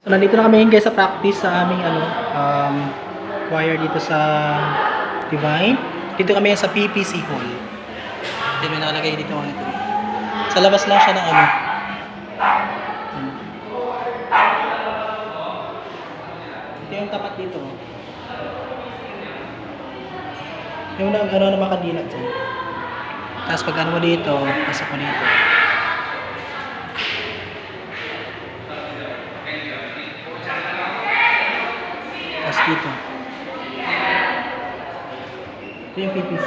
Nandito na kami guys sa practice sa aming choir dito sa Divine. Dito kami sa PPC Hall. Ito may nakalagay dito mga ito. Sa labas lang siya ng ano. Ito yung tapat dito. Yung ano na makadila dyan. Tapos pag ano mo dito, pasok mo dito. Tapos dito. Ito yung PPC.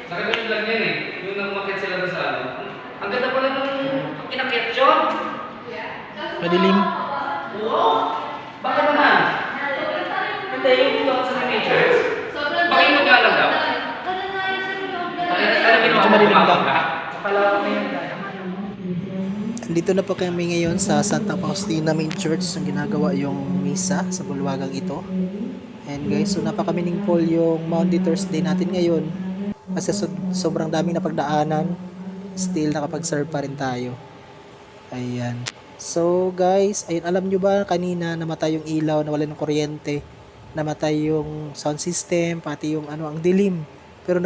Nakagaling lang yan eh. Yung nangmakit sila sa ano. Ang ganda pala nung inakyat yun. Madilim. Oo. Baka naman. Hindi, yung dito sa pictures. Baka yung mag-alagaw. Medyo madilim lang. Dito na po kami ngayon sa Santa Faustina Main Church yung ginagawa yung misa sa bulwagang ito. And guys, so napaka-meaningful yung Maundy Thursday natin ngayon kasi sobrang daming napagdaanan, still nakapag-serve pa rin tayo. Ayan. So guys, ayun, alam nyo ba kanina namatay yung ilaw, nawala ng kuryente, namatay yung sound system, pati yung ano, ang dilim. Pero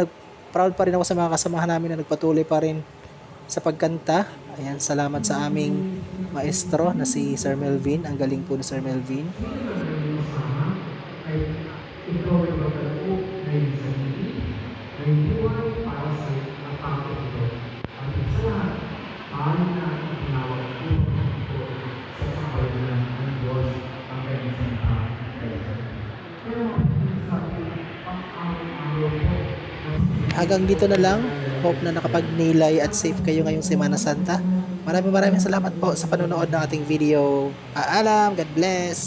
proud pa rin ako sa mga kasamahan namin na nagpatuloy pa rin sa pagkanta. Ayan, salamat sa aming maestro na si Sir Melvin. Ang galing po ni Sir Melvin. Hanggang dito na lang. Hope na nakapagnilay at safe kayo ngayong Semana Santa. Maraming salamat po sa panonood ng ating video. Paalam, God bless!